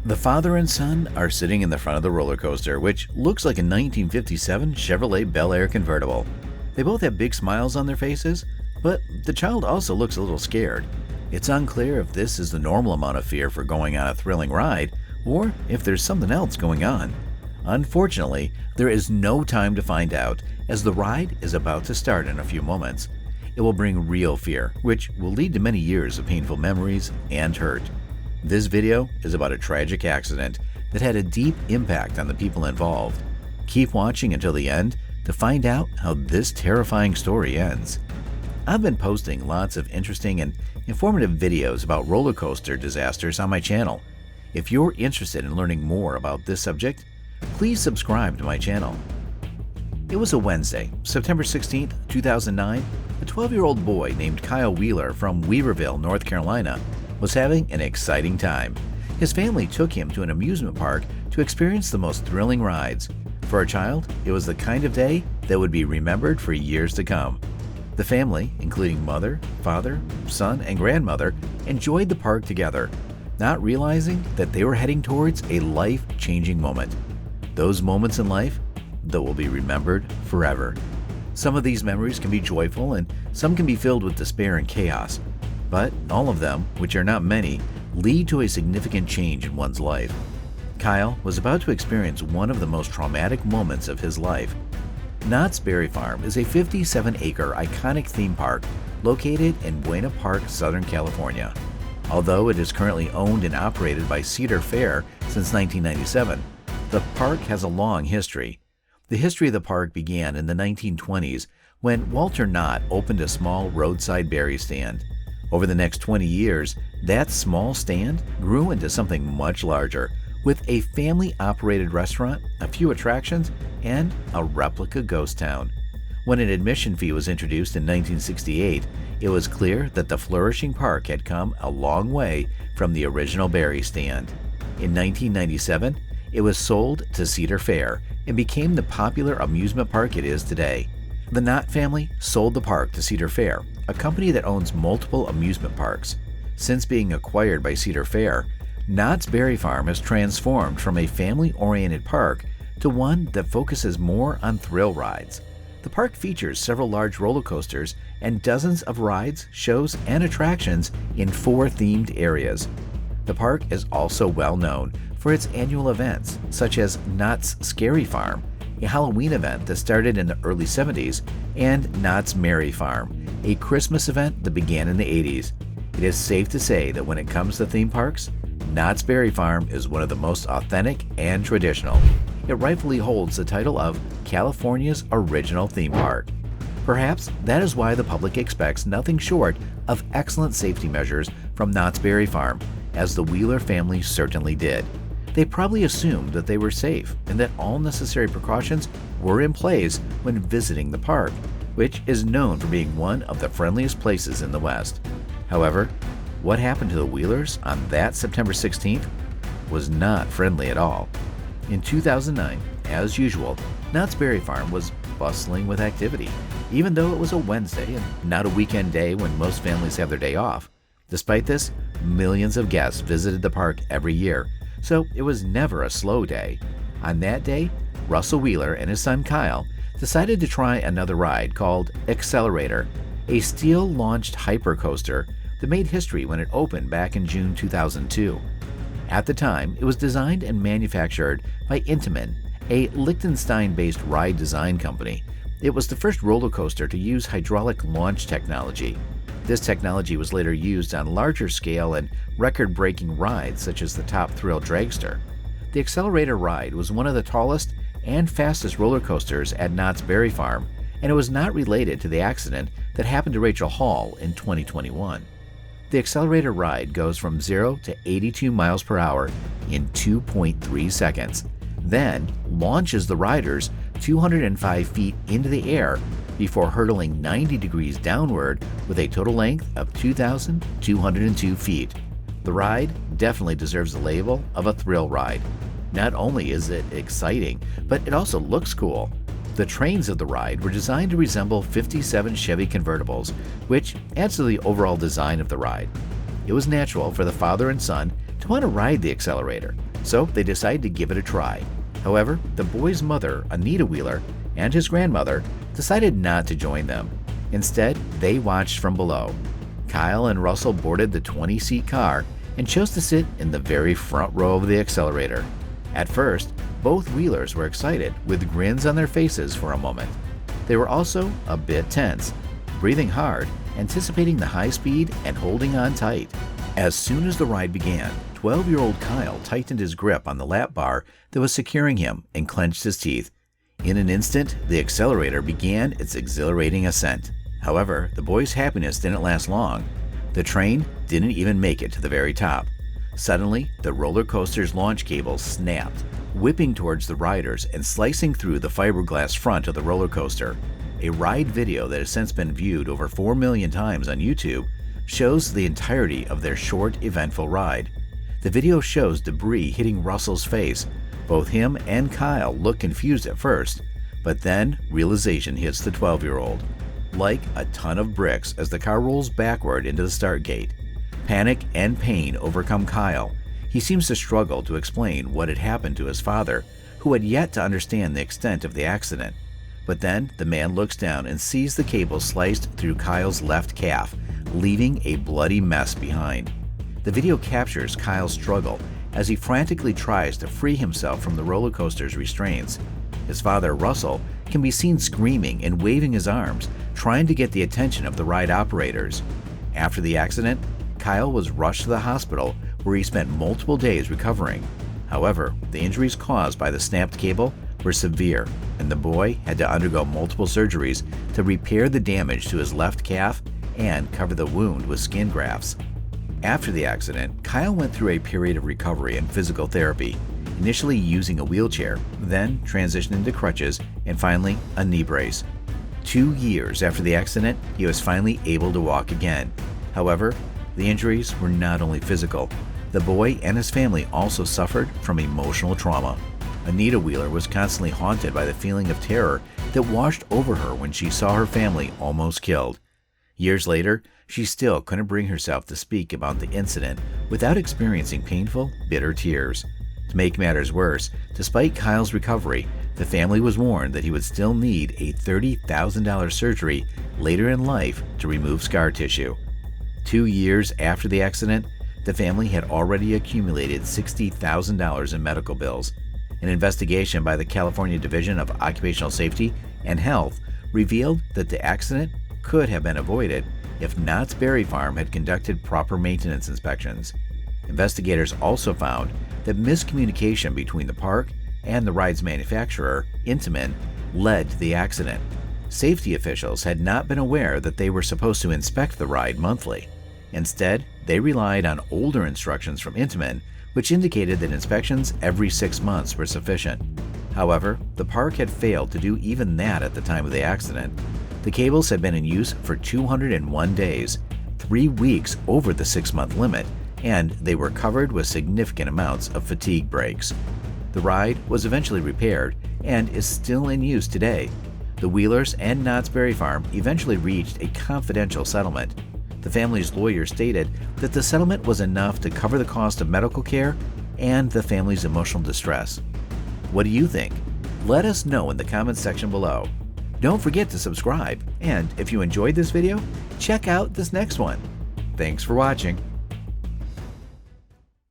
The father and son are sitting in the front of the roller coaster, which looks like a 1957 Chevrolet Bel Air convertible. They both have big smiles on their faces, but the child also looks a little scared. It's unclear if this is the normal amount of fear for going on a thrilling ride, or if there's something else going on. Unfortunately, there is no time to find out, as the ride is about to start in a few moments. It will bring real fear, which will lead to many years of painful memories and hurt. This video is about a tragic accident that had a deep impact on the people involved. Keep watching until the end to find out how this terrifying story ends. I've been posting lots of interesting and informative videos about roller coaster disasters on my channel. If you're interested in learning more about this subject, please subscribe to my channel. It was a Wednesday, September 16, 2009. A 12-year-old boy named Kyle Wheeler from Weaverville, North Carolina, was having an exciting time. His family took him to an amusement park to experience the most thrilling rides. For a child, it was the kind of day that would be remembered for years to come. The family, including mother, father, son, and grandmother, enjoyed the park together, not realizing that they were heading towards a life-changing moment. Those moments in life that will be remembered forever. Some of these memories can be joyful and some can be filled with despair and chaos. But all of them, which are not many, lead to a significant change in one's life. Kyle was about to experience one of the most traumatic moments of his life. Knott's Berry Farm is a 57-acre iconic theme park located in Buena Park, Southern California. Although it is currently owned and operated by Cedar Fair since 1997, the park has a long history. The history of the park began in the 1920s when Walter Knott opened a small roadside berry stand. Over the next 20 years, that small stand grew into something much larger, with a family-operated restaurant, a few attractions, and a replica ghost town. When an admission fee was introduced in 1968, it was clear that the flourishing park had come a long way from the original berry stand. In 1997, it was sold to Cedar Fair and became the popular amusement park it is today. The Knott family sold the park to Cedar Fair, a company that owns multiple amusement parks. Since being acquired by Cedar Fair, Knott's Berry Farm has transformed from a family-oriented park to one that focuses more on thrill rides. The park features several large roller coasters and dozens of rides, shows, and attractions in 4 themed areas. The park is also well known for its annual events, such as Knott's Scary Farm, a Halloween event that started in the early 70s, and Knott's Merry Farm, a Christmas event that began in the 80s. It is safe to say that when it comes to theme parks, Knott's Berry Farm is one of the most authentic and traditional. It rightfully holds the title of California's original theme park. Perhaps that is why the public expects nothing short of excellent safety measures from Knott's Berry Farm, as the Wheeler family certainly did. They probably assumed that they were safe and that all necessary precautions were in place when visiting the park, which is known for being one of the friendliest places in the West. However, what happened to the Wheelers on that September 16th was not friendly at all. In 2009, as usual, Knott's Berry Farm was bustling with activity, even though it was a Wednesday and not a weekend day when most families have their day off. Despite this, millions of guests visited the park every year, so it was never a slow day. On that day, Russell Wheeler and his son Kyle decided to try another ride called Accelerator, a steel-launched hypercoaster that made history when it opened back in June 2002. At the time, it was designed and manufactured by Intamin, a Liechtenstein-based ride design company. It was the first roller coaster to use hydraulic launch technology. This technology was later used on larger scale and record-breaking rides such as the Top Thrill Dragster. The Accelerator ride was one of the tallest and fastest roller coasters at Knott's Berry Farm, and it was not related to the accident that happened to Rachel Hall in 2021. The Accelerator ride goes from 0 to 82 miles per hour in 2.3 seconds, then launches the riders 205 feet into the air before hurtling 90 degrees downward with a total length of 2,202 feet. The ride definitely deserves the label of a thrill ride. Not only is it exciting, but it also looks cool. The trains of the ride were designed to resemble 57 Chevy convertibles, which adds to the overall design of the ride. It was natural for the father and son to want to ride the Accelerator, so they decided to give it a try. However, the boy's mother, Anita Wheeler, and his grandmother decided not to join them. Instead, they watched from below. Kyle and Russell boarded the 20-seat car and chose to sit in the very front row of the accelerator. At first, both Wheelers were excited, with grins on their faces for a moment. They were also a bit tense, breathing hard, anticipating the high speed and holding on tight. As soon as the ride began, 12-year-old Kyle tightened his grip on the lap bar that was securing him and clenched his teeth. In an instant, the accelerator began its exhilarating ascent. However, the boy's happiness didn't last long. The train didn't even make it to the very top. Suddenly, the roller coaster's launch cable snapped, whipping towards the riders and slicing through the fiberglass front of the roller coaster. A ride video that has since been viewed over 4 million times on YouTube shows the entirety of their short, eventful ride. The video shows debris hitting Russell's face. Both him and Kyle look confused at first, but then realization hits the 12-year-old. Like a ton of bricks as the car rolls backward into the start gate. Panic and pain overcome Kyle. He seems to struggle to explain what had happened to his father, who had yet to understand the extent of the accident. But then the man looks down and sees the cable sliced through Kyle's left calf, leaving a bloody mess behind. The video captures Kyle's struggle as he frantically tries to free himself from the roller coaster's restraints. His father, Russell, can be seen screaming and waving his arms, trying to get the attention of the ride operators. After the accident, Kyle was rushed to the hospital where he spent multiple days recovering. However, the injuries caused by the snapped cable were severe, and the boy had to undergo multiple surgeries to repair the damage to his left calf and cover the wound with skin grafts. After the accident, Kyle went through a period of recovery and physical therapy, initially using a wheelchair, then transitioning to crutches, and finally a knee brace. 2 years after the accident, he was finally able to walk again. However, the injuries were not only physical. The boy and his family also suffered from emotional trauma. Anita Wheeler was constantly haunted by the feeling of terror that washed over her when she saw her family almost killed. Years later, she still couldn't bring herself to speak about the incident without experiencing painful, bitter tears. To make matters worse, despite Kyle's recovery, the family was warned that he would still need a $30,000 surgery later in life to remove scar tissue. 2 years after the accident, the family had already accumulated $60,000 in medical bills. An investigation by the California Division of Occupational Safety and Health revealed that the accident could have been avoided if Knott's Berry Farm had conducted proper maintenance inspections. Investigators also found that miscommunication between the park and the ride's manufacturer, Intamin, led to the accident. Safety officials had not been aware that they were supposed to inspect the ride monthly. Instead, they relied on older instructions from Intamin, which indicated that inspections every 6 months were sufficient. However, the park had failed to do even that at the time of the accident. The cables had been in use for 201 days, 3 weeks over the 6-month limit, and they were covered with significant amounts of fatigue breaks. The ride was eventually repaired and is still in use today. The Wheelers and Knott's Berry Farm eventually reached a confidential settlement. The family's lawyer stated that the settlement was enough to cover the cost of medical care and the family's emotional distress. What do you think? Let us know in the comments section below. Don't forget to subscribe, and if you enjoyed this video, check out this next one. Thanks for watching.